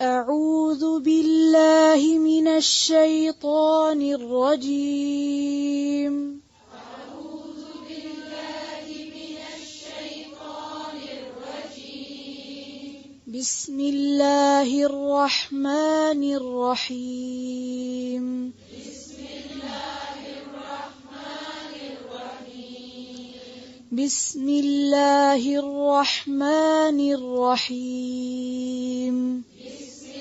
أعوذ بالله من الشيطان الرجيم. أعوذ بالله من الشيطان الرجيم. بسم الله الرحمن الرحيم. بسم الله الرحمن الرحيم. بسم الله الرحمن الرحيم. بسم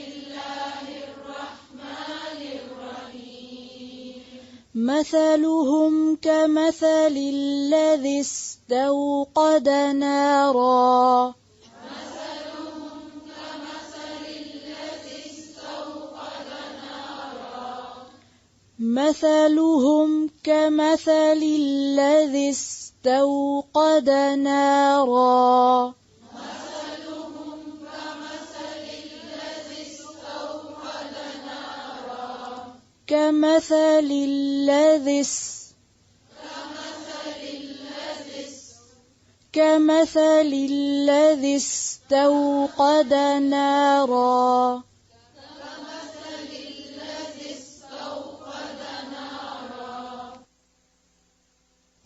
الله الرحمن الرحيم. مثلهم كمثل الذي استوقد نارا. مثلهم كمثل الذي استوقد نارا. مثلهم كمثل الذي استوقد نارا. مثلهم كمثل الذي استوقد نارا. كمثل الذي استوقد نارا.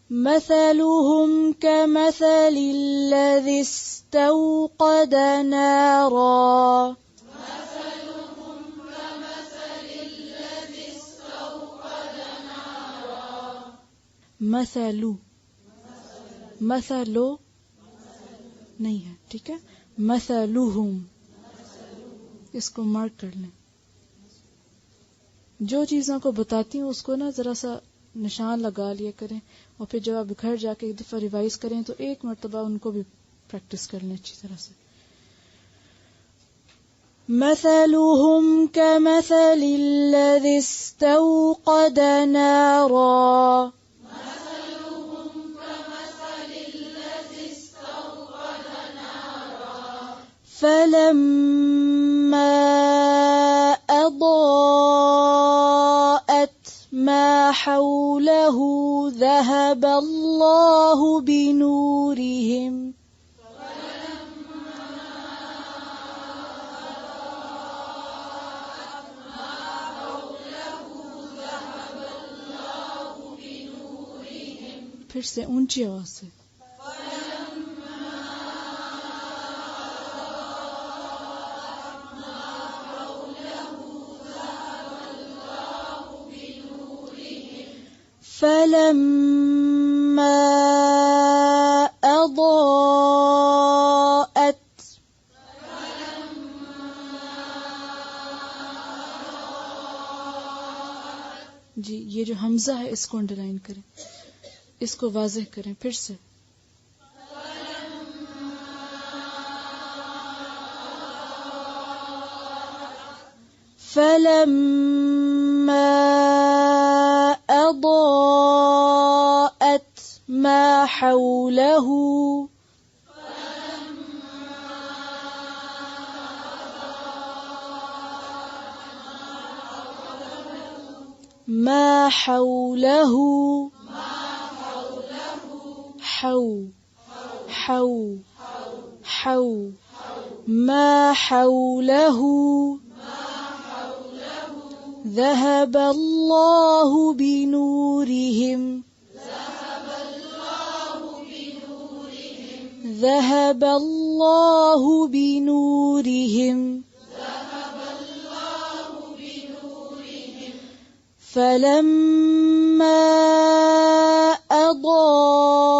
مثلهم كمثل الذي استوقد نارا. مثلهم كمثل الذي استوقد نارا. مثلو نہیں ہے، ٹھیک ہے. مثلهم اس کو مارک کر لیں. جو چیزوں کو بتاتی ہوں اس کو نا ذرا سا نشان لگا لیا کریں، اور پھر جب آپ گھر جا کے ایک دفعہ ریوائز کریں تو ایک مرتبہ ان کو بھی پریکٹس کر لیں اچھی طرح سے. مثلهم كمثل الذي استوقد نارا. مثلهم كمثل الذي استوقد نارا. فلما أضاءت ما حوله ذهب الله بنورهم. پھر سے اونچی آواز سے. فلما أضاءت جی یہ جو حمزہ ہے اس کو انڈرلائن کریں، اس کو واضح کریں. پھر سے فلما أضاءت ما حوله ما حوله حو ما حوله ذهب الله بنورهم. ذهب الله بنورهم. فلما أضاءت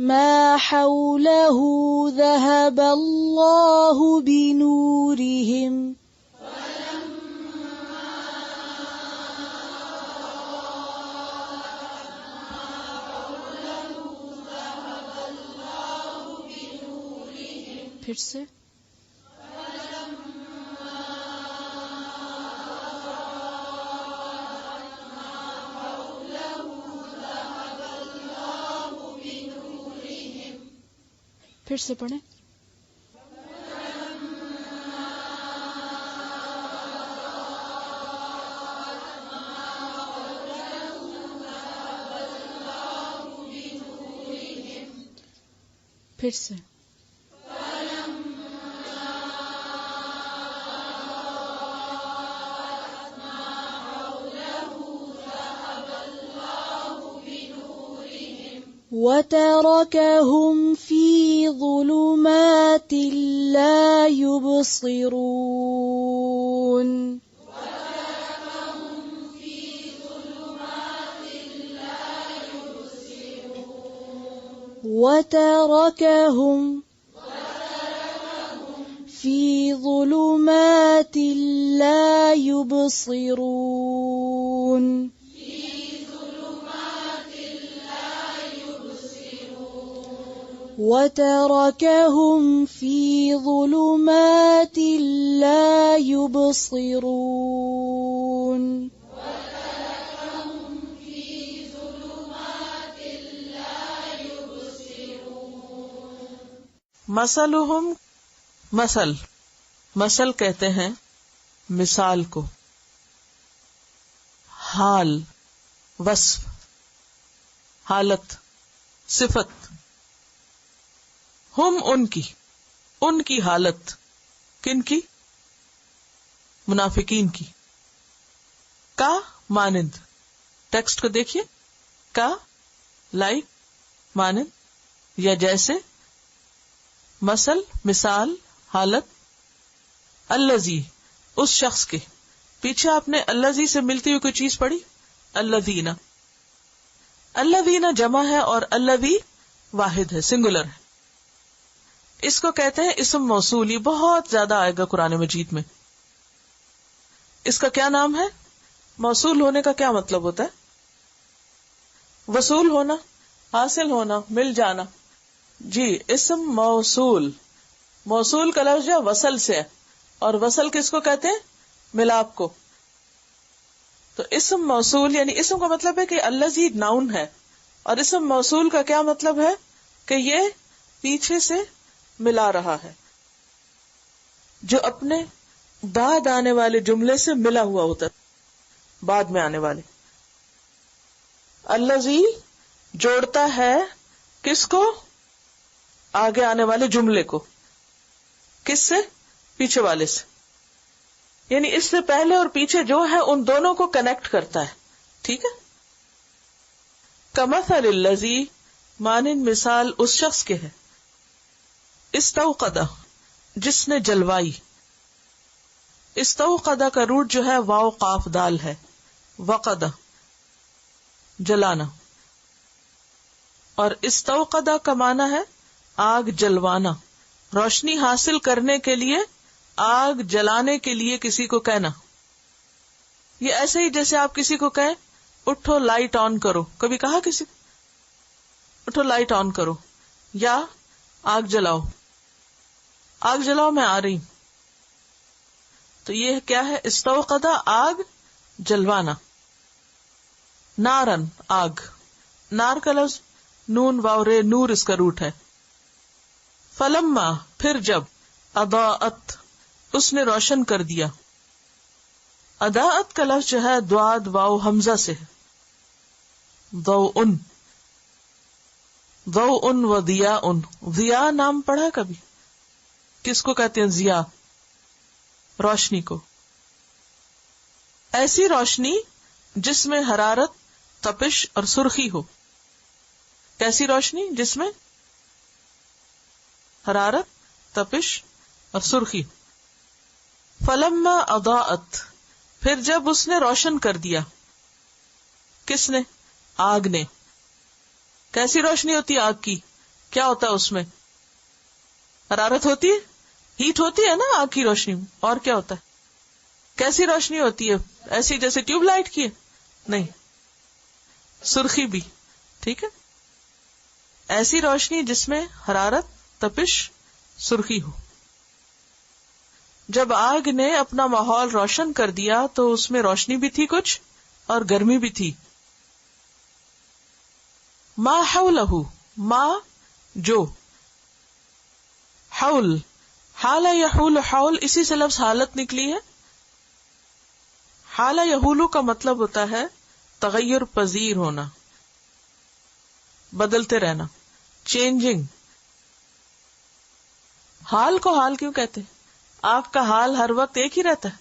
ما حوله ذهب الله بنورهم. پھر سے پھر سے پڑھیں. پھر سے وَتَرَكَهُمْ فِي ظُلُمَاتٍ لَا يُبْصِرُونَ وَتَرَكَهُمْ فِي ظُلُمَاتٍ لَا يُبْصِرُونَ وَتَرَكَهُمْ فِي ظُلُمَاتٍ لَا يُبْصِرُونَ مثلہم، مثل کہتے ہیں مثال کو، حال، وصف، حالت، صفت، ہم ان کی حالت، کن کی؟ منافقین کی، کا مانند، ٹیکسٹ کو دیکھیے، کا لائک، مانند یا جیسے، مثل مثال، حالت، الذی اس شخص کے، پیچھے آپ نے الذی سے ملتی ہوئی کوئی چیز پڑھی؟ الذین، الذین جمع ہے اور الذی واحد ہے، سنگولر ہے. اس کو کہتے ہیں اسم موصول. یہ بہت زیادہ آئے گا قرآن مجید میں. اس کا کیا نام ہے؟ موصول ہونے کا کیا مطلب ہوتا ہے؟ وصول ہونا، حاصل ہونا، مل جانا. جی، اسم موصول. موصول کا لفظ جو وصل سے ہے، اور وصل کس کو کہتے ہیں؟ ملاپ کو. تو اسم موصول یعنی اسم کا مطلب ہے کہ الذی ناؤن ہے، اور اسم موصول کا کیا مطلب ہے؟ کہ یہ پیچھے سے ملا رہا ہے، جو اپنے بعد آنے والے جملے سے ملا ہوا ہوتا ہے، بعد میں آنے والے. الذی جوڑتا ہے کس کو؟ آگے آنے والے جملے کو. کس سے؟ پیچھے والے سے. یعنی اس سے پہلے اور پیچھے جو ہے ان دونوں کو کنیکٹ کرتا ہے. ٹھیک ہے. کمثل الذی مانند مثال اس شخص کے ہے، استوقد جس نے جلوائی. استوقد کا روٹ جو ہے واو قاف دال ہے. وقد جلانا، اور استوقد کا معنی ہے آگ جلوانا، روشنی حاصل کرنے کے لیے، آگ جلانے کے لیے کسی کو کہنا. یہ ایسے ہی جیسے آپ کسی کو کہیں اٹھو لائٹ آن کرو. کبھی کہا کسی کو اٹھو لائٹ آن کرو یا آگ جلاؤ؟ آگ جلاؤ، میں آ رہی ہوں. تو یہ کیا ہے؟ استوقدہ، آگ جلوانا. نارن آگ، نار کا لفظ نون واو رے نور اس کا روٹ ہے. فلما پھر جب، اضاءت اس نے روشن کر دیا. اضاءت کا لفظ جو ہے دواد واو حمزہ سے ہے. ضوءن، ضوءن و ضیاء. ضیاء نام پڑھا کبھی؟ کس کو کہتے ہیں ضیاء؟ روشنی کو. ایسی روشنی جس میں حرارت، تپش اور سرخی ہو. کیسی روشنی؟ جس میں حرارت، تپش اور سرخی. فلما اضاءت پھر جب اس نے روشن کر دیا. کس نے؟ آگ نے. کیسی روشنی ہوتی ہے آگ کی؟ کیا ہوتا ہے اس میں؟ حرارت ہوتی ہے، ہیٹ ہوتی ہے نا آگ کی روشنی میں. اور کیا ہوتا ہے؟ کیسی روشنی ہوتی ہے؟ ایسی جیسے ٹیوب لائٹ کی ہے؟ نہیں، سرخی بھی. ٹھیک ہے. ایسی روشنی جس میں حرارت، تپش، سرخی ہو. جب آگ نے اپنا ماحول روشن کر دیا تو اس میں روشنی بھی تھی کچھ اور گرمی بھی تھی. ما حولہ، ما جو، حول، حال یحول، حول اسی سے لفظ حالت نکلی ہے. حال یحول کا مطلب ہوتا ہے تغیر پذیر ہونا، بدلتے رہنا، چینجنگ. حال کو حال کیوں کہتے ہیں؟ آپ کا حال ہر وقت ایک ہی رہتا ہے.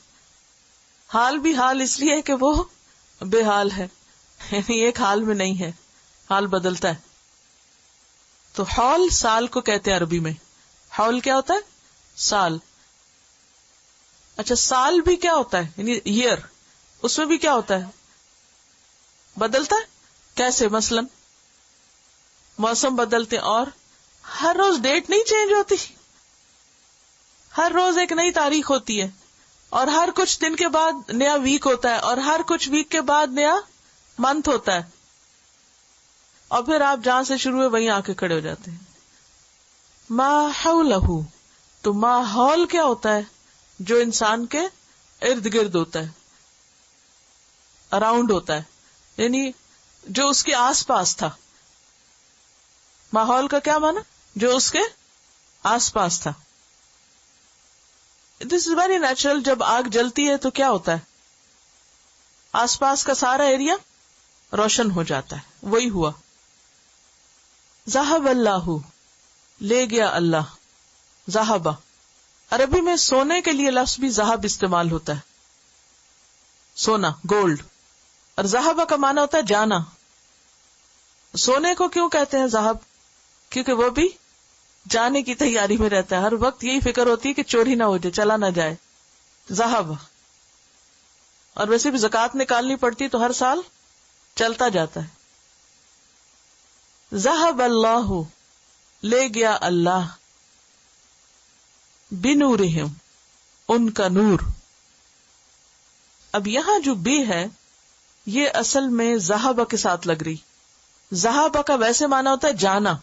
حال بھی حال اس لیے کہ وہ بے حال ہے، یعنی ایک حال میں نہیں ہے، حال بدلتا ہے. تو حول سال کو کہتے ہیں عربی میں. حول کیا ہوتا ہے؟ سال. اچھا سال بھی کیا ہوتا ہے؟ یعنی ایئر، اس میں بھی کیا ہوتا ہے؟ بدلتا ہے. کیسے؟ مثلا موسم بدلتے، اور ہر روز ڈیٹ نہیں چینج ہوتی، ہر روز ایک نئی تاریخ ہوتی ہے، اور ہر کچھ دن کے بعد نیا ویک ہوتا ہے، اور ہر کچھ ویک کے بعد نیا منتھ ہوتا ہے، اور پھر آپ جہاں سے شروع ہوئے وہیں آ کے کھڑے ہو جاتے ہیں. ما حولہ، تو ماحول کیا ہوتا ہے؟ جو انسان کے ارد گرد ہوتا ہے، اراؤنڈ ہوتا ہے، یعنی جو اس کے آس پاس تھا. ماحول کا کیا مانا؟ جو اس کے آس پاس تھا. دس از ویری نیچرل. جب آگ جلتی ہے تو کیا ہوتا ہے؟ آس پاس کا سارا ایریا روشن ہو جاتا ہے. وہی ہوا. ذہب اللہ، لے گیا اللہ. ذہبہ عربی میں سونے کے لیے لفظ بھی ذہب استعمال ہوتا ہے، سونا، گولڈ. اور ذہبہ کا معنی ہوتا ہے جانا. سونے کو کیوں کہتے ہیں ذہب؟ کیونکہ وہ بھی جانے کی تیاری میں رہتا ہے، ہر وقت یہی فکر ہوتی ہے کہ چوری نہ ہو جائے، چلا نہ جائے. ذہب. اور ویسے بھی زکوٰۃ نکالنی پڑتی تو ہر سال چلتا جاتا ہے. ذہب اللہ، لے گیا اللہ. بنورہم، ان کا نور. اب یہاں جو بے ہے یہ اصل میں ذہبہ کے ساتھ لگ رہی. ذہبہ کا ویسے معنی ہوتا ہے جانا،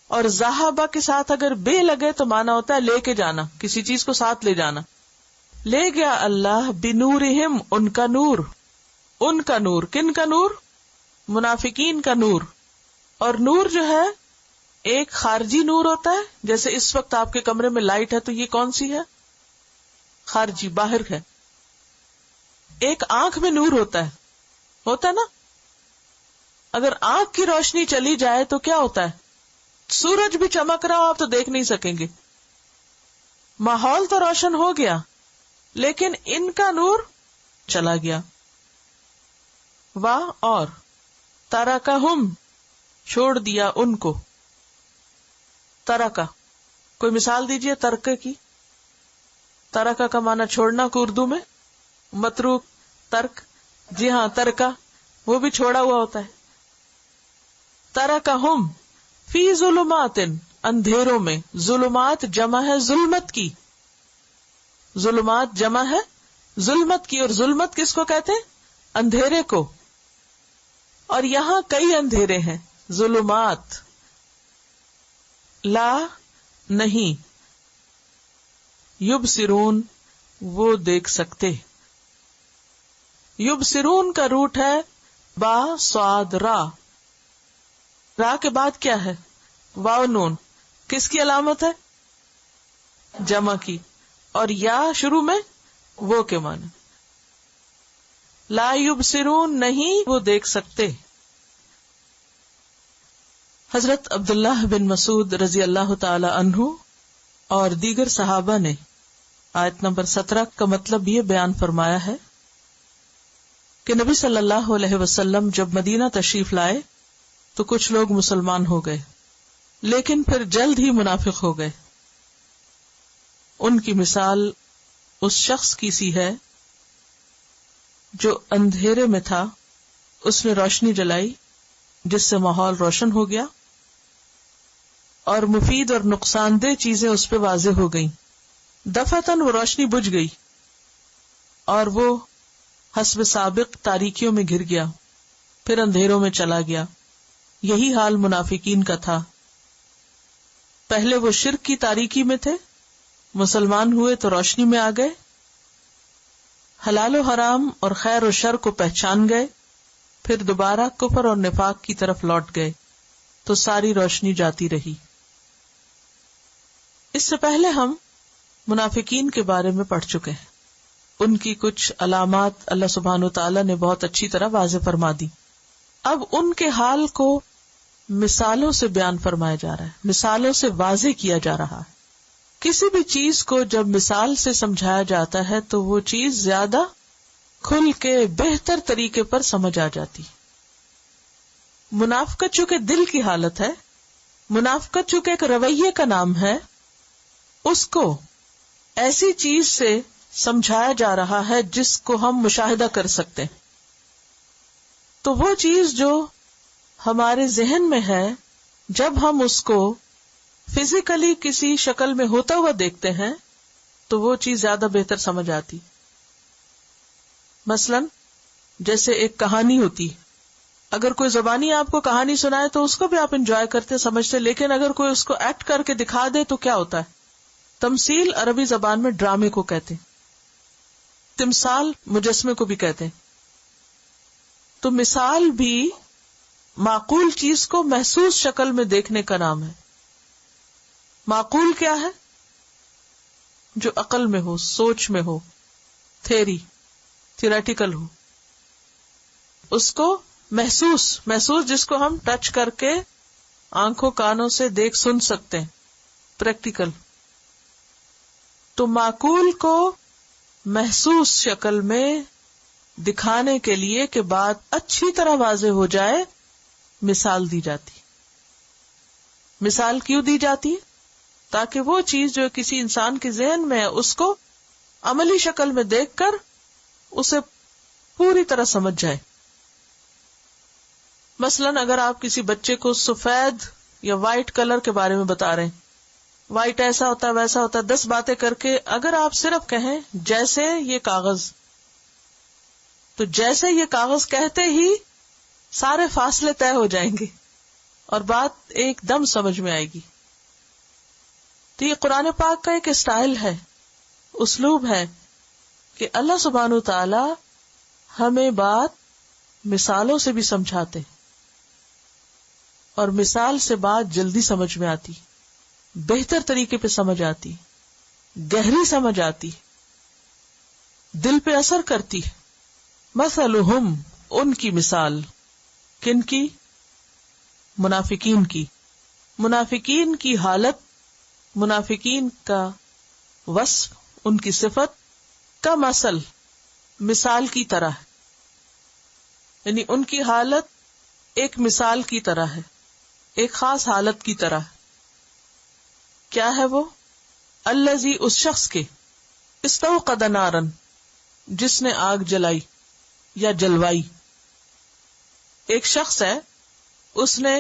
اور ذہبہ کے ساتھ اگر بے لگے تو معنی ہوتا ہے لے کے جانا، کسی چیز کو ساتھ لے جانا. لے گیا اللہ بنورہم، ان کا نور. ان کا نور، کن کا نور؟ منافقین کا نور. اور نور جو ہے ایک خارجی نور ہوتا ہے، جیسے اس وقت آپ کے کمرے میں لائٹ ہے تو یہ کون سی ہے؟ خارجی، باہر ہے. ایک آنکھ میں نور ہوتا ہے نا. اگر آنکھ کی روشنی چلی جائے تو کیا ہوتا ہے؟ سورج بھی چمک رہا ہو آپ تو دیکھ نہیں سکیں گے. ماحول تو روشن ہو گیا لیکن ان کا نور چلا گیا. واہ. اور ترکہم، چھوڑ دیا ان کو. ترکہ، کوئی مثال دیجئے ترکے کی. ترکہ کا معنی چھوڑنا کو اردو میں متروک، ترک. جی ہاں، ترکہ وہ بھی چھوڑا ہوا ہوتا ہے. ترکہم فی ظلمات، اندھیروں میں. ظلمات جمع ہے ظلمت کی. ظلمات جمع ہے ظلمت کی، اور ظلمت کس کو کہتے ہیں؟ اندھیرے کو. اور یہاں کئی اندھیرے ہیں. ظلمات، لا نہیں، یبصرون وہ دیکھ سکتے. یبصرون کا روٹ ہے با صاد را. را کے بعد کیا ہے؟ واو نون. کس کی علامت ہے؟ جمع کی. اور یا شروع میں وہ کے معنی. لا یبصرون نہیں وہ دیکھ سکتے. حضرت عبداللہ بن مسعود رضی اللہ تعالی عنہ اور دیگر صحابہ نے آیت نمبر 17 کا مطلب یہ بیان فرمایا ہے کہ نبی صلی اللہ علیہ وسلم جب مدینہ تشریف لائے تو کچھ لوگ مسلمان ہو گئے لیکن پھر جلد ہی منافق ہو گئے. ان کی مثال اس شخص کی سی ہے جو اندھیرے میں تھا، اس نے روشنی جلائی جس سے ماحول روشن ہو گیا اور مفید اور نقصان دہ چیزیں اس پہ واضح ہو گئیں. دفعتاً وہ روشنی بجھ گئی اور وہ حسب سابق تاریکیوں میں گر گیا، پھر اندھیروں میں چلا گیا. یہی حال منافقین کا تھا. پہلے وہ شرک کی تاریکی میں تھے، مسلمان ہوئے تو روشنی میں آ گئے، حلال و حرام اور خیر و شر کو پہچان گئے، پھر دوبارہ کفر اور نفاق کی طرف لوٹ گئے تو ساری روشنی جاتی رہی. اس سے پہلے ہم منافقین کے بارے میں پڑھ چکے ہیں. ان کی کچھ علامات اللہ سبحانہ وتعالی نے بہت اچھی طرح واضح فرما دی. اب ان کے حال کو مثالوں سے بیان فرمایا جا رہا ہے، مثالوں سے واضح کیا جا رہا ہے. کسی بھی چیز کو جب مثال سے سمجھایا جاتا ہے تو وہ چیز زیادہ کھل کے بہتر طریقے پر سمجھ آ جاتی. منافقت چونکہ دل کی حالت ہے، منافقت چونکہ ایک رویے کا نام ہے، اس کو ایسی چیز سے سمجھایا جا رہا ہے جس کو ہم مشاہدہ کر سکتے ہیں. تو وہ چیز جو ہمارے ذہن میں ہے، جب ہم اس کو فزیکلی کسی شکل میں ہوتا ہوا دیکھتے ہیں تو وہ چیز زیادہ بہتر سمجھ آتی. مثلا جیسے ایک کہانی ہوتی، اگر کوئی زبانی آپ کو کہانی سنائے تو اس کو بھی آپ انجوائے کرتے سمجھتے، لیکن اگر کوئی اس کو ایکٹ کر کے دکھا دے تو کیا ہوتا ہے؟ تمثیل عربی زبان میں ڈرامے کو کہتے ہیں، تمثال مجسمے کو بھی کہتے ہیں. تو مثال بھی معقول چیز کو محسوس شکل میں دیکھنے کا نام ہے. معقول کیا ہے؟ جو عقل میں ہو، سوچ میں ہو، تھیوریٹیکل ہو. اس کو محسوس جس کو ہم ٹچ کر کے آنکھوں کانوں سے دیکھ سن سکتے ہیں، پریکٹیکل. تو معقول کو محسوس شکل میں دکھانے کے لیے کہ بات اچھی طرح واضح ہو جائے، مثال دی جاتی. مثال کیوں دی جاتی؟ تاکہ وہ چیز جو کسی انسان کے ذہن میں ہے اس کو عملی شکل میں دیکھ کر اسے پوری طرح سمجھ جائے. مثلاً اگر آپ کسی بچے کو سفید یا وائٹ کلر کے بارے میں بتا رہے ہیں، وائٹ ایسا ہوتا ہے ویسا ہوتا ہے، 10 باتیں کر کے اگر آپ صرف کہیں جیسے یہ کاغذ، تو جیسے یہ کاغذ کہتے ہی سارے فاصلے طے ہو جائیں گے اور بات ایک دم سمجھ میں آئے گی. تو یہ قرآن پاک کا ایک اسٹائل ہے، اسلوب ہے کہ اللہ سبحانہ وتعالی ہمیں بات مثالوں سے بھی سمجھاتے اور مثال سے بات جلدی سمجھ میں آتی، بہتر طریقے پہ سمجھ آتی، گہری سمجھ آتی، دل پہ اثر کرتی. مثلہم، ان کی مثال، کن کی؟ منافقین کی. منافقین کی حالت، منافقین کا وصف، ان کی صفت کا مثال کی طرح ہے. یعنی ان کی حالت ایک مثال کی طرح ہے، ایک خاص حالت کی طرح ہے. کیا ہے وہ؟ الذی، اس شخص کے، استوقد نارن، جس نے آگ جلائی یا جلوائی. ایک شخص ہے، اس نے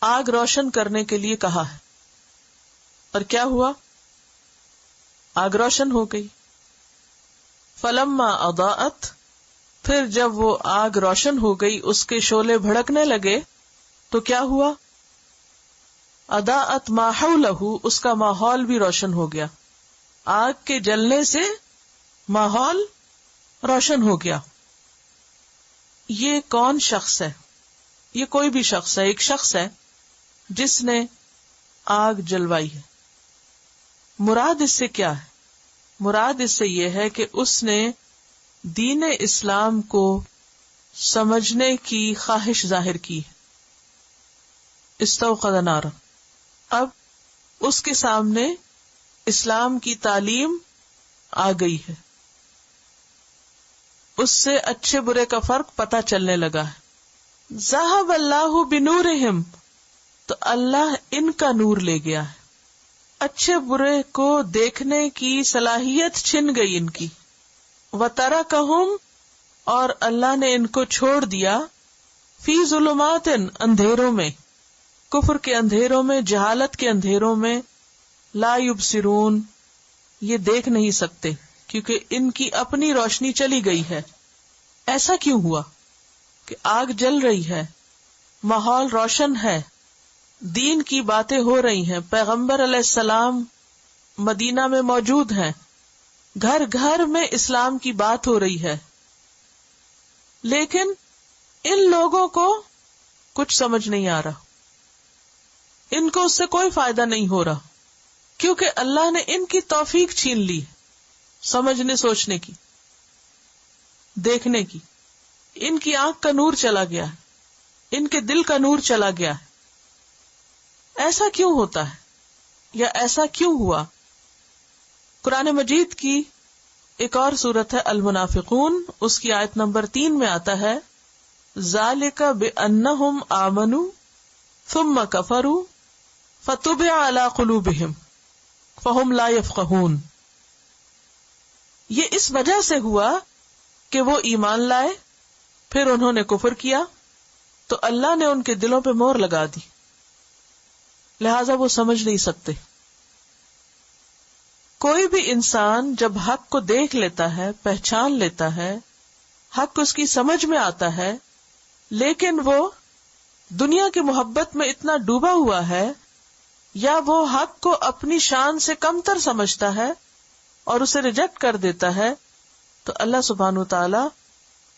آگ روشن کرنے کے لیے کہا ہے، اور کیا ہوا؟ آگ روشن ہو گئی. فلما اضاءت، پھر جب وہ آگ روشن ہو گئی، اس کے شعلے بھڑکنے لگے تو کیا ہوا؟ اضاءت ما حولہ، اس کا ماحول بھی روشن ہو گیا. آگ کے جلنے سے ماحول روشن ہو گیا. یہ کون شخص ہے؟ یہ کوئی بھی شخص ہے، ایک شخص ہے جس نے آگ جلوائی ہے. مراد اس سے کیا ہے؟ مراد اس سے یہ ہے کہ اس نے دین اسلام کو سمجھنے کی خواہش ظاہر کی. استوقد نارا، اب اس کے سامنے اسلام کی تعلیم آ گئی ہے، اس سے اچھے برے کا فرق پتہ چلنے لگا ہے. ذہب اللہ بنورہم، تو اللہ ان کا نور لے گیا ہے، اچھے برے کو دیکھنے کی صلاحیت چھن گئی ان کی. وترکہم، اور اللہ نے ان کو چھوڑ دیا، فی ظلمات، اندھیروں میں، کفر کے اندھیروں میں، جہالت کے اندھیروں میں، لا یبصرون، یہ دیکھ نہیں سکتے کیونکہ ان کی اپنی روشنی چلی گئی ہے. ایسا کیوں ہوا کہ آگ جل رہی ہے، ماحول روشن ہے، دین کی باتیں ہو رہی ہیں، پیغمبر علیہ السلام مدینہ میں موجود ہیں، گھر گھر میں اسلام کی بات ہو رہی ہے، لیکن ان لوگوں کو کچھ سمجھ نہیں آ رہا، ان کو اس سے کوئی فائدہ نہیں ہو رہا، کیونکہ اللہ نے ان کی توفیق چھین لی سمجھنے، سوچنے کی، دیکھنے کی. ان کی آنکھ کا نور چلا گیا ہے، ان کے دل کا نور چلا گیا ہے. ایسا کیوں ہوتا ہے یا ایسا کیوں ہوا؟ قرآن مجید کی ایک اور سورت ہے المنافقون، اس کی آیت نمبر 3 میں آتا ہے ذالک بأنہم آمنوا ثم کفروا فطبع علی قلوبہم فہم لا یفقہون. یہ اس وجہ سے ہوا کہ وہ ایمان لائے پھر انہوں نے کفر کیا تو اللہ نے ان کے دلوں پہ مہر لگا دی، لہذا وہ سمجھ نہیں سکتے. کوئی بھی انسان جب حق کو دیکھ لیتا ہے، پہچان لیتا ہے، حق اس کی سمجھ میں آتا ہے، لیکن وہ دنیا کی محبت میں اتنا ڈوبا ہوا ہے یا وہ حق کو اپنی شان سے کمتر سمجھتا ہے اور اسے ریجیکٹ کر دیتا ہے، تو اللہ سبحانہ و تعالی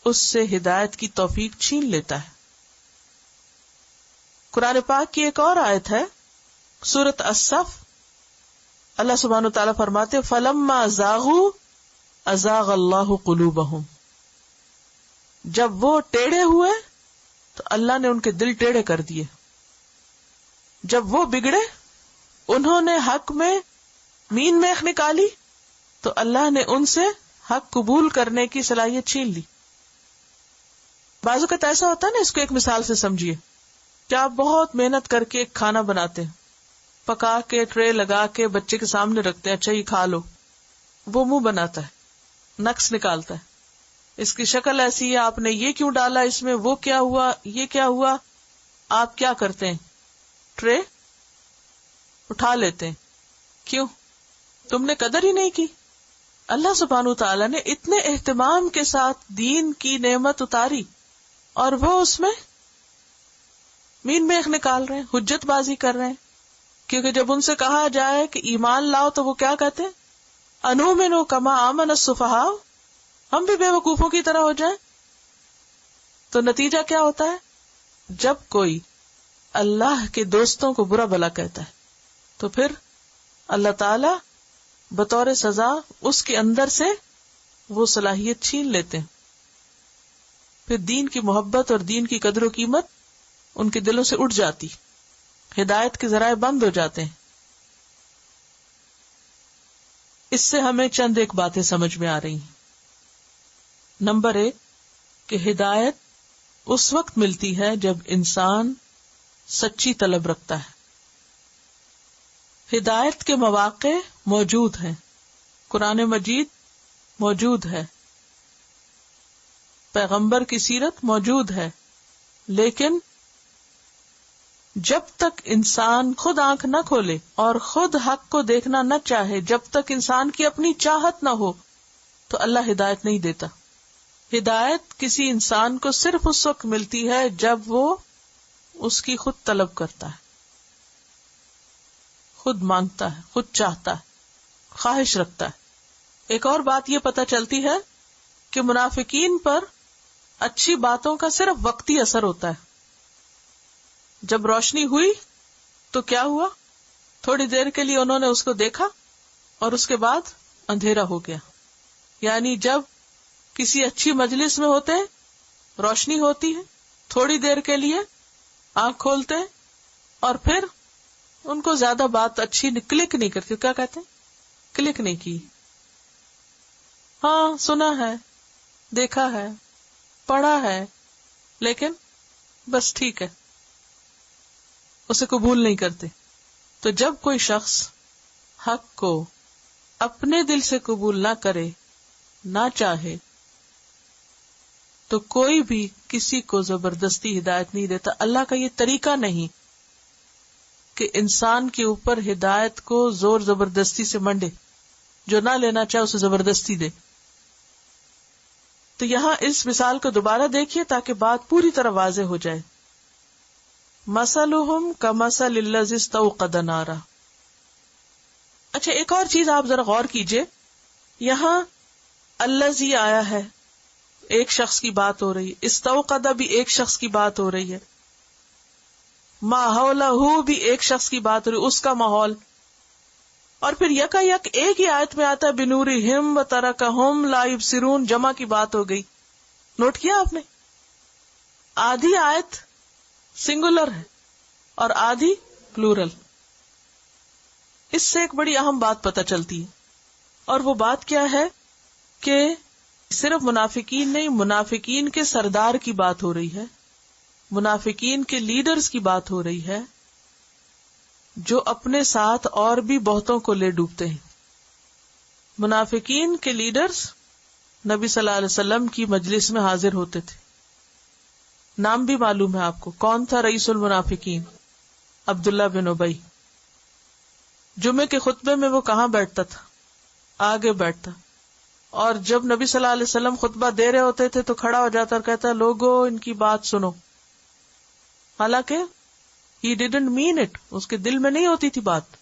اس سے ہدایت کی توفیق چھین لیتا ہے. قرآن پاک کی ایک اور آیت ہے سورۃ الصف، اللہ سبحانہ و تعالیٰ فرماتے فَلَمَّا زَاغُوا أَزَاغَ اللَّهُ قُلُوبَهُمْ. جب وہ ٹیڑھے ہوئے تو اللہ نے ان کے دل ٹیڑھے کر دیے. جب وہ بگڑے، انہوں نے حق میں مین میخ نکالی تو اللہ نے ان سے حق قبول کرنے کی صلاحیت چھین لی. بعض اوقات ایسا ہوتا ہے نا، اس کو ایک مثال سے سمجھیے کہ آپ بہت محنت کر کے ایک کھانا بناتے ہیں، پکا کے ٹرے لگا کے بچے کے سامنے رکھتے ہیں، اچھا یہ کھا لو. وہ منہ بناتا ہے، نقص نکالتا ہے، اس کی شکل ایسی ہے، آپ نے یہ کیوں ڈالا اس میں، وہ کیا ہوا، یہ کیا ہوا. آپ کیا کرتے ہیں؟ ٹرے اٹھا لیتے ہیں. کیوں؟ تم نے قدر ہی نہیں کی. اللہ سبحانہ تعالیٰ نے اتنے اہتمام کے ساتھ دین کی نعمت اتاری اور وہ اس میں مین میخ نکال رہے ہیں، حجت بازی کر رہے ہیں. کیونکہ جب ان سے کہا جائے کہ ایمان لاؤ تو وہ کیا کہتے ہیں؟ انؤمن کما آمن السفہاء، ہم بھی بے وقوفوں کی طرح ہو جائیں. تو نتیجہ کیا ہوتا ہے؟ جب کوئی اللہ کے دوستوں کو برا بھلا کہتا ہے تو پھر اللہ تعالی بطور سزا اس کے اندر سے وہ صلاحیت چھین لیتے ہیں. پھر دین کی محبت اور دین کی قدر و قیمت ان کے دلوں سے اٹھ جاتی، ہدایت کے ذرائع بند ہو جاتے ہیں. اس سے ہمیں چند ایک باتیں سمجھ میں آ رہی ہیں. نمبر 1 کہ ہدایت اس وقت ملتی ہے جب انسان سچی طلب رکھتا ہے. ہدایت کے مواقع موجود ہیں، قرآن مجید موجود ہے، پیغمبر کی سیرت موجود ہے، لیکن جب تک انسان خود آنکھ نہ کھولے اور خود حق کو دیکھنا نہ چاہے، جب تک انسان کی اپنی چاہت نہ ہو تو اللہ ہدایت نہیں دیتا. ہدایت کسی انسان کو صرف اس وقت ملتی ہے جب وہ اس کی خود طلب کرتا ہے، خود مانگتا ہے، خود چاہتا ہے، خواہش رکھتا ہے. ایک اور بات یہ پتہ چلتی ہے کہ منافقین پر اچھی باتوں کا صرف وقتی اثر ہوتا ہے. جب روشنی ہوئی تو کیا ہوا؟ تھوڑی دیر کے لیے انہوں نے اس کو دیکھا اور اس کے بعد اندھیرا ہو گیا. یعنی جب کسی اچھی مجلس میں ہوتے ہیں، روشنی ہوتی ہے، تھوڑی دیر کے لیے آنکھ کھولتے ہیں اور پھر ان کو زیادہ بات اچھی کلک نہیں کرتی. کیا کہتے ہیں؟ کلک نہیں کی. ہاں سنا ہے، دیکھا ہے، پڑھا ہے، لیکن بس ٹھیک ہے، اسے قبول نہیں کرتے. تو جب کوئی شخص حق کو اپنے دل سے قبول نہ کرے، نہ چاہے، تو کوئی بھی کسی کو زبردستی ہدایت نہیں دیتا. اللہ کا یہ طریقہ نہیں کہ انسان کے اوپر ہدایت کو زور زبردستی سے منڈے، جو نہ لینا چاہے اسے زبردستی دے. تو یہاں اس مثال کو دوبارہ دیکھیے تاکہ بات پوری طرح واضح ہو جائے. مثلہم کمثل الذی استوقد نارا. اچھا ایک اور چیز آپ ذرا غور کیجئے، یہاں الذی آیا ہے، ایک شخص کی بات ہو رہی ہے، استوقد بھی ایک شخص کی بات ہو رہی ہے، ما حولہ بھی ایک شخص کی بات ہو رہی ہے، اس کا ماحول. اور پھر یکا یک ایک ہی آیت میں آتا ہے بنورہم وترکہم لا یبصرون، جمع کی بات ہو گئی. نوٹ کیا آپ نے؟ آدھی آیت سنگولر ہے اور آدھی پلورل. اس سے ایک بڑی اہم بات پتہ چلتی ہے، اور وہ بات کیا ہے کہ صرف منافقین نہیں، منافقین کے سردار کی بات ہو رہی ہے، منافقین کے لیڈرز کی بات ہو رہی ہے، جو اپنے ساتھ اور بھی بہتوں کو لے ڈوبتے ہیں. منافقین کے لیڈرز نبی صلی اللہ علیہ وسلم کی مجلس میں حاضر ہوتے تھے. نام بھی معلوم ہے آپ کو، کون تھا رئیس المنافقین؟ عبداللہ بن ابی. جمعے کے خطبے میں وہ کہاں بیٹھتا تھا؟ آگے بیٹھتا، اور جب نبی صلی اللہ علیہ وسلم خطبہ دے رہے ہوتے تھے تو کھڑا ہو جاتا اور کہتا لوگوں ان کی بات سنو. حالانکہ he didn't mean it، اس کے دل میں نہیں ہوتی تھی بات،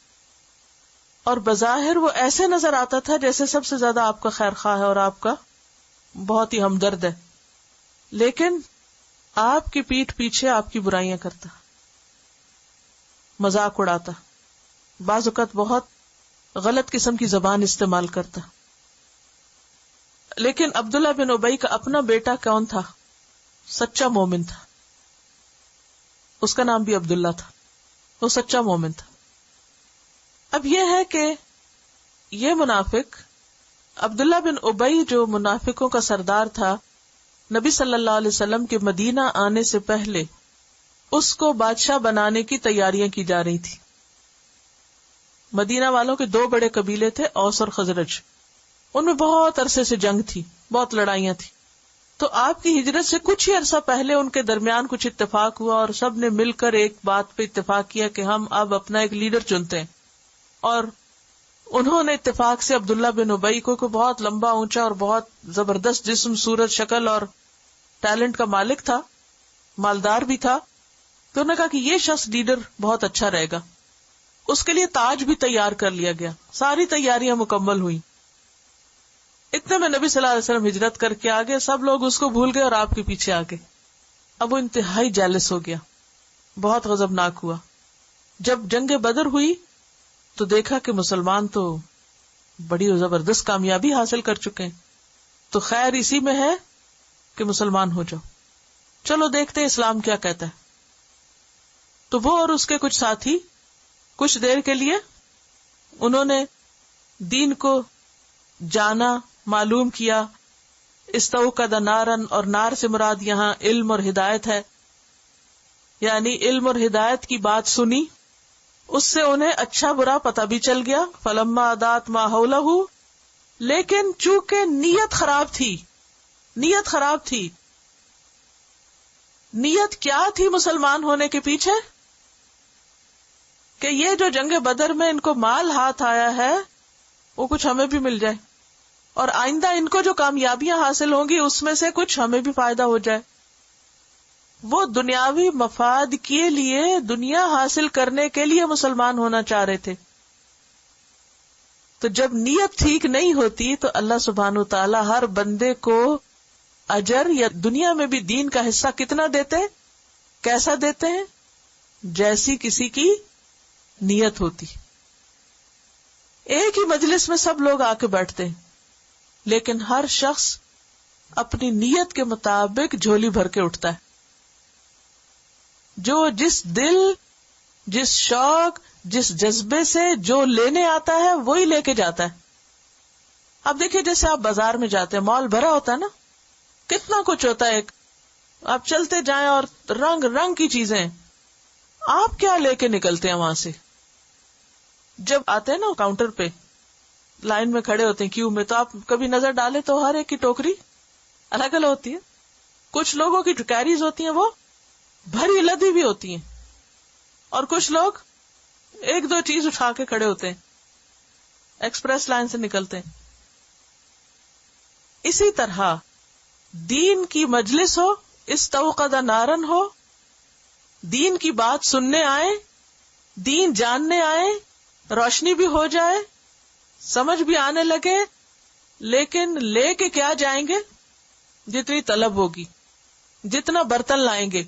اور بظاہر وہ ایسے نظر آتا تھا جیسے سب سے زیادہ آپ کا خیر خواہ ہے اور آپ کا بہت ہی ہمدرد ہے، لیکن آپ کی پیٹھ پیچھے آپ کی برائیاں کرتا، مذاق اڑاتا، بعض اوقات بہت غلط قسم کی زبان استعمال کرتا. لیکن عبداللہ بن ابی کا اپنا بیٹا کون تھا؟ سچا مومن تھا، اس کا نام بھی عبداللہ تھا، وہ سچا مومن تھا. اب یہ ہے کہ یہ منافق عبداللہ بن ابی جو منافقوں کا سردار تھا، نبی صلی اللہ علیہ وسلم کے مدینہ آنے سے پہلے اس کو بادشاہ بنانے کی تیاریاں کی جا رہی تھی. مدینہ والوں کے دو بڑے قبیلے تھے، اوس اور خزرج، ان میں بہت عرصے سے جنگ تھی، بہت لڑائیاں تھی. تو آپ کی ہجرت سے کچھ ہی عرصہ پہلے ان کے درمیان کچھ اتفاق ہوا اور سب نے مل کر ایک بات پہ اتفاق کیا کہ ہم اب اپنا ایک لیڈر چنتے ہیں. اور انہوں نے اتفاق سے عبداللہ بن ابی کو بہت لمبا اونچا اور بہت زبردست جسم، صورت، شکل اور ٹیلنٹ کا مالک تھا، مالدار بھی تھا، تو انہوں نے کہا کہ یہ شخص لیڈر بہت اچھا رہے گا. اس کے لیے تاج بھی تیار کر لیا گیا، ساری تیاریاں مکمل ہوئی. اتنے میں نبی صلی اللہ علیہ وسلم ہجرت کر کے آگے، سب لوگ اس کو بھول گئے اور آپ کے پیچھے آگے. اب وہ انتہائی جیلس ہو گیا، بہت غضبناک ہوا. جب جنگ بدر ہوئی تو دیکھا کہ مسلمان تو بڑی زبردست کامیابی حاصل کر چکے ہیں، تو خیر اسی میں ہے کہ مسلمان ہو جاؤ، چلو دیکھتے ہیں اسلام کیا کہتا ہے. تو وہ اور اس کے کچھ ساتھی کچھ دیر کے لیے انہوں نے دین کو جانا، معلوم کیا. استوقد نارن، اور نار سے مراد یہاں علم اور ہدایت ہے، یعنی علم اور ہدایت کی بات سنی، اس سے انہیں اچھا برا پتہ بھی چل گیا. فلما اضاءت ما حولہ، لیکن چونکہ نیت خراب تھی. نیت کیا تھی مسلمان ہونے کے پیچھے؟ کہ یہ جو جنگ بدر میں ان کو مال ہاتھ آیا ہے وہ کچھ ہمیں بھی مل جائے، اور آئندہ ان کو جو کامیابیاں حاصل ہوں گی اس میں سے کچھ ہمیں بھی فائدہ ہو جائے. وہ دنیاوی مفاد کے لیے، دنیا حاصل کرنے کے لیے مسلمان ہونا چاہ رہے تھے. تو جب نیت ٹھیک نہیں ہوتی تو اللہ سبحانہ و تعالی ہر بندے کو اجر یا دنیا میں بھی دین کا حصہ کتنا دیتے، کیسا دیتے ہیں؟ جیسی کسی کی نیت ہوتی. ایک ہی مجلس میں سب لوگ آ کے بیٹھتے ہیں، لیکن ہر شخص اپنی نیت کے مطابق جھولی بھر کے اٹھتا ہے. جو جس دل، جس شوق، جس جذبے سے جو لینے آتا ہے وہی لے کے جاتا ہے. اب دیکھیے جیسے آپ بازار میں جاتے ہیں، مال بھرا ہوتا ہے نا، کتنا کچھ ہوتا ہے، آپ چلتے جائیں اور رنگ رنگ کی چیزیں، آپ کیا لے کے نکلتے ہیں وہاں سے؟ جب آتے ہیں نا کاؤنٹر پہ، لائن میں کھڑے ہوتے ہیں کیو میں، تو آپ کبھی نظر ڈالے تو ہر ایک کی ٹوکری الگ الگ ہوتی ہے. کچھ لوگوں کی جو کیریز ہوتی ہیں وہ بھری لدی بھی ہوتی ہیں، اور کچھ لوگ ایک دو چیز اٹھا کے کھڑے ہوتے ہیں، ایکسپریس لائن سے نکلتے ہیں. اسی طرح دین کی مجلس ہو، استوقد نارن ہو، دین کی بات سننے آئے، دین جاننے آئے، روشنی بھی ہو جائے، سمجھ بھی آنے لگے، لیکن لے کے کیا جائیں گے؟ جتنی طلب ہوگی، جتنا برتن لائیں گے،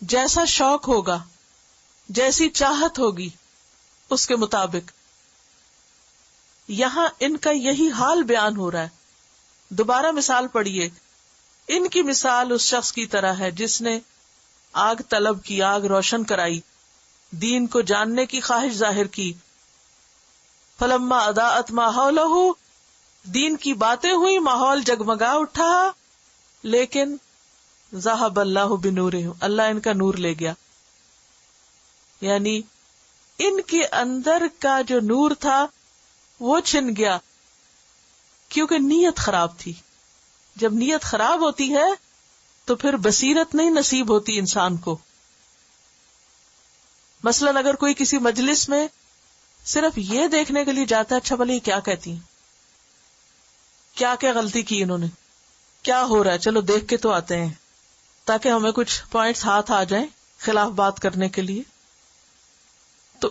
جیسا شوق ہوگا، جیسی چاہت ہوگی، اس کے مطابق. یہاں ان کا یہی حال بیان ہو رہا ہے. دوبارہ مثال پڑھیے. ان کی مثال اس شخص کی طرح ہے جس نے آگ طلب کی، آگ روشن کرائی، دین کو جاننے کی خواہش ظاہر کی. فلما اضاءت ما حولہ، دین کی باتیں ہوئی، ماحول جگمگا اٹھا، لیکن ذہب اللہ بنورہم، اللہ ان کا نور لے گیا. یعنی ان کے اندر کا جو نور تھا وہ چھن گیا، کیونکہ نیت خراب تھی. جب نیت خراب ہوتی ہے تو پھر بصیرت نہیں نصیب ہوتی انسان کو. مثلاً اگر کوئی کسی مجلس میں صرف یہ دیکھنے کے لیے جاتا ہے، اچھا بھلے یہ کیا کہتی ہیں، کیا کیا غلطی کی انہوں نے، کیا ہو رہا ہے، چلو دیکھ کے تو آتے ہیں تاکہ ہمیں کچھ پوائنٹس ہاتھ آ جائیں خلاف بات کرنے کے لیے. تو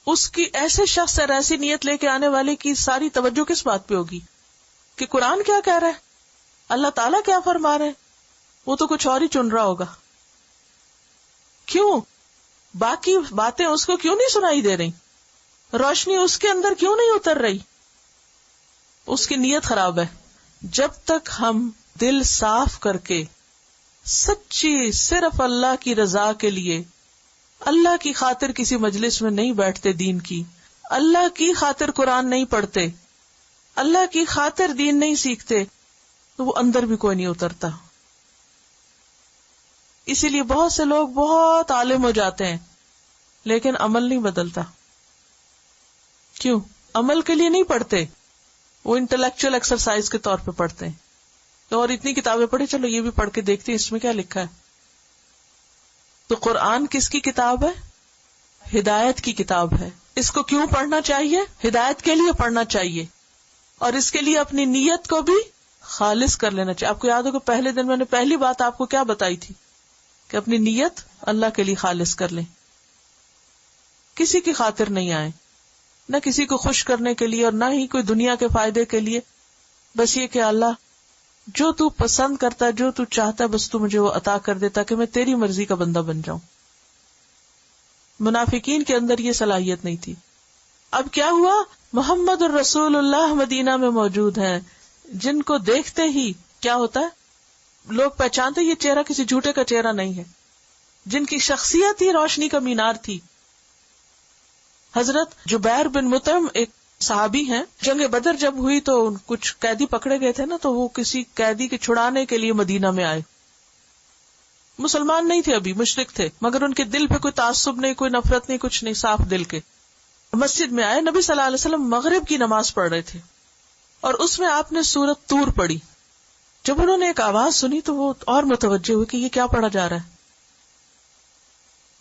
اس کی ایسے شخص اور ایسی نیت لے کے آنے والے کی ساری توجہ کس بات پہ ہوگی کہ قرآن کیا کہہ رہا ہے، اللہ تعالیٰ کیا فرما رہے ہیں، وہ تو کچھ اور ہی چن رہا ہوگا. کیوں؟ باقی باتیں اس کو کیوں نہیں سنائی دے رہی، روشنی اس کے اندر کیوں نہیں اتر رہی؟ اس کی نیت خراب ہے. جب تک ہم دل صاف کر کے سچی صرف اللہ کی رضا کے لیے اللہ کی خاطر کسی مجلس میں نہیں بیٹھتے، دین کی اللہ کی خاطر قرآن نہیں پڑھتے، اللہ کی خاطر دین نہیں سیکھتے، تو وہ اندر بھی کوئی نہیں اترتا. اسی لیے بہت سے لوگ بہت عالم ہو جاتے ہیں لیکن عمل نہیں بدلتا. کیوں؟ عمل کے لیے نہیں پڑھتے، وہ انٹلیکچوئل ایکسرسائز کے طور پہ پڑھتے ہیں. اور اتنی کتابیں پڑھی، چلو یہ بھی پڑھ کے دیکھتے ہیں اس میں کیا لکھا ہے. تو قرآن کس کی کتاب ہے؟ ہدایت کی کتاب ہے. اس کو کیوں پڑھنا چاہیے؟ ہدایت کے لیے پڑھنا چاہیے، اور اس کے لیے اپنی نیت کو بھی خالص کر لینا چاہیے. آپ کو یاد ہوگا پہلے دن میں نے پہلی بات آپ کو کیا بتائی تھی کہ اپنی نیت اللہ کے لیے خالص کر لیں، کسی کی خاطر نہیں آئے، نہ کسی کو خوش کرنے کے لیے اور نہ ہی کوئی دنیا کے فائدے کے لیے. بس یہ کہ اللہ جو تو پسند کرتا ہے، جو تو چاہتا ہے، بس تو مجھے وہ عطا کر دے تاکہ میں تیری مرضی کا بندہ بن جاؤں. منافقین کے اندر یہ صلاحیت نہیں تھی. اب کیا ہوا؟ محمد الرسول اللہ مدینہ میں موجود ہیں، جن کو دیکھتے ہی کیا ہوتا ہے، لوگ پہچانتے یہ چہرہ کسی جھوٹے کا چہرہ نہیں ہے، جن کی شخصیت ہی روشنی کا مینار تھی. حضرت جبیر بن مطعم ایک صحابی ہیں، جنگ بدر جب ہوئی تو کچھ قیدی پکڑے گئے تھے نا، تو وہ کسی قیدی کے چھڑانے کے لیے مدینہ میں آئے. مسلمان نہیں تھے، ابھی مشرک تھے، مگر ان کے دل پہ کوئی تعصب نہیں، کوئی نفرت نہیں، کچھ نہیں، صاف دل کے. مسجد میں آئے، نبی صلی اللہ علیہ وسلم مغرب کی نماز پڑھ رہے تھے اور اس میں آپ نے سورۃ طور پڑھی. جب انہوں نے ایک آواز سنی تو وہ اور متوجہ ہوئے کہ یہ کیا پڑھا جا رہا ہے.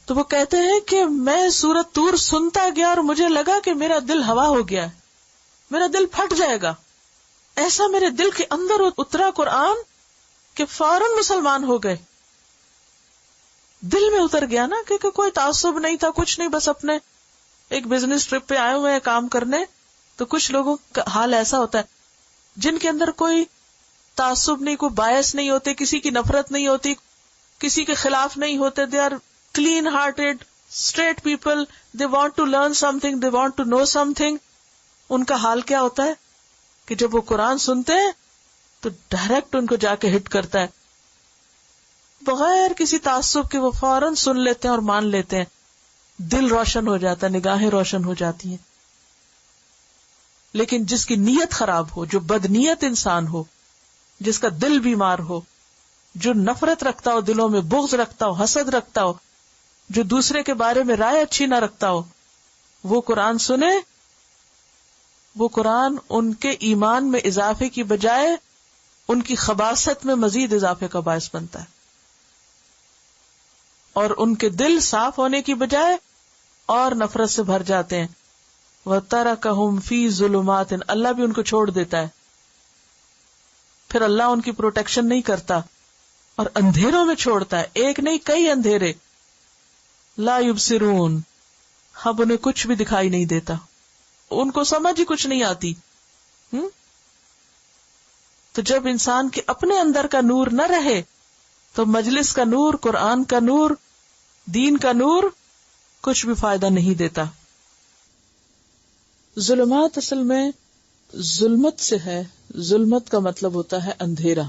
تو وہ کہتے ہیں کہ میں سورۃ طور سنتا گیا اور مجھے لگا کہ میرا دل ہوا ہو گیا ہے، میرا دل پھٹ جائے گا. ایسا میرے دل کے اندر اترا قرآن کہ فوراً مسلمان ہو گئے. دل میں اتر گیا نا، کیونکہ کوئی تعصب نہیں تھا، کچھ نہیں، بس اپنے ایک بزنس ٹرپ پہ آئے ہوئے ہیں کام کرنے. تو کچھ لوگوں کا حال ایسا ہوتا ہے جن کے اندر کوئی تعصب نہیں، کوئی باعث نہیں ہوتے، کسی کی نفرت نہیں ہوتی، کسی کے خلاف نہیں ہوتے. They are clean hearted, straight people, they want to learn something, they want to know something. ان کا حال کیا ہوتا ہے کہ جب وہ قرآن سنتے ہیں تو ڈائریکٹ ان کو جا کے ہٹ کرتا ہے، بغیر کسی تعصب کے وہ فوراً سن لیتے ہیں اور مان لیتے ہیں. دل روشن ہو جاتا ہے، نگاہیں روشن ہو جاتی ہیں. لیکن جس کی نیت خراب ہو، جو بدنیت انسان ہو، جس کا دل بیمار ہو، جو نفرت رکھتا ہو، دلوں میں بغض رکھتا ہو، حسد رکھتا ہو، جو دوسرے کے بارے میں رائے اچھی نہ رکھتا ہو، وہ قرآن سنے، وہ قرآن ان کے ایمان میں اضافے کی بجائے ان کی خباثت میں مزید اضافے کا باعث بنتا ہے، اور ان کے دل صاف ہونے کی بجائے اور نفرت سے بھر جاتے ہیں. وَتَرَكَهُمْ فِي ظُلُمَاتٍ، اللہ بھی ان کو چھوڑ دیتا ہے. پھر اللہ ان کی پروٹیکشن نہیں کرتا اور اندھیروں میں چھوڑتا ہے، ایک نہیں کئی اندھیرے. لا یبصرون، اب انہیں کچھ بھی دکھائی نہیں دیتا، ان کو سمجھ ہی کچھ نہیں آتی. تو جب انسان کے اپنے اندر کا نور نہ رہے تو مجلس کا نور، قرآن کا نور، دین کا نور کچھ بھی فائدہ نہیں دیتا. ظلمات اصل میں ظلمت سے ہے. ظلمت کا مطلب ہوتا ہے اندھیرا.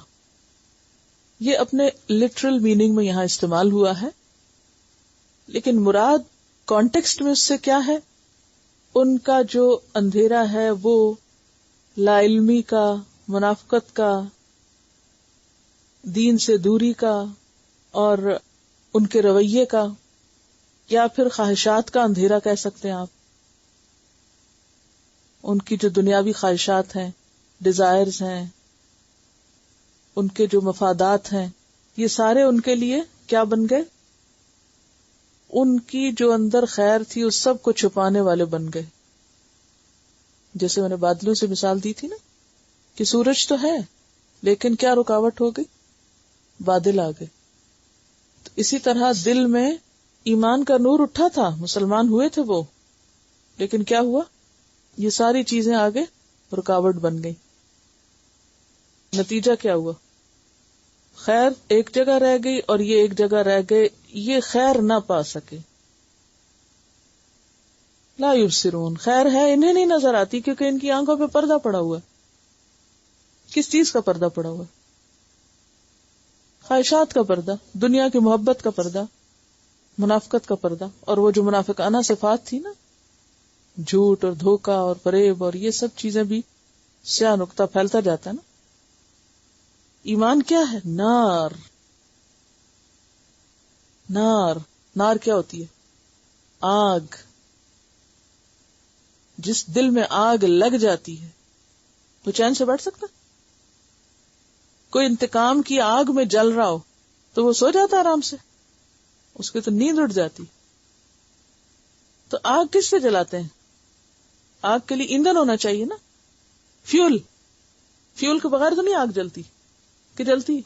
یہ اپنے لٹرل میننگ میں یہاں استعمال ہوا ہے، لیکن مراد کانٹیکسٹ میں اس سے کیا ہے؟ ان کا جو اندھیرا ہے وہ لا علمی کا، منافقت کا، دین سے دوری کا، اور ان کے رویے کا، یا پھر خواہشات کا اندھیرا کہہ سکتے ہیں آپ. ان کی جو دنیاوی خواہشات ہیں، ڈیزائرز ہیں، ان کے جو مفادات ہیں، یہ سارے ان کے لیے کیا بن گئے؟ ان کی جو اندر خیر تھی اس سب کو چھپانے والے بن گئے. جیسے میں نے بادلوں سے مثال دی تھی نا کہ سورج تو ہے لیکن کیا رکاوٹ ہو گئی؟ بادل آ گئے. تو اسی طرح دل میں ایمان کا نور اٹھا تھا، مسلمان ہوئے تھے وہ، لیکن کیا ہوا؟ یہ ساری چیزیں آگے رکاوٹ بن گئی. نتیجہ کیا ہوا؟ خیر ایک جگہ رہ گئی اور یہ ایک جگہ رہ گئے، یہ خیر نہ پا سکے. لا یبصرون، خیر ہے انہیں نہیں نظر آتی کیونکہ ان کی آنکھوں پہ پردہ پڑا ہوا ہے. کس چیز کا پردہ پڑا ہوا ہے؟ خواہشات کا پردہ، دنیا کی محبت کا پردہ، منافقت کا پردہ. اور وہ جو منافقانہ صفات تھی نا، جھوٹ اور دھوکہ اور فریب اور یہ سب چیزیں بھی سیاہ نقطہ پھیلتا جاتا ہے نا. ایمان کیا ہے؟ نار. نار، نار کیا ہوتی ہے؟ آگ. جس دل میں آگ لگ جاتی ہے وہ چین سے بیٹھ سکتا؟ کوئی انتقام کی آگ میں جل رہا ہو تو وہ سو جاتا آرام سے؟ اس کی تو نیند اٹھ جاتی. تو آگ کس سے جلاتے ہیں؟ آگ کے لیے ایندھن ہونا چاہیے نا، فیول. فیول کے بغیر تو نہیں آگ جلتی، کہ جلتی؟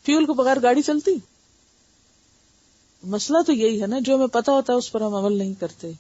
فیول کے بغیر گاڑی چلتی؟ مسئلہ تو یہی ہے نا، جو ہمیں پتا ہوتا ہے اس پر ہم عمل نہیں کرتے.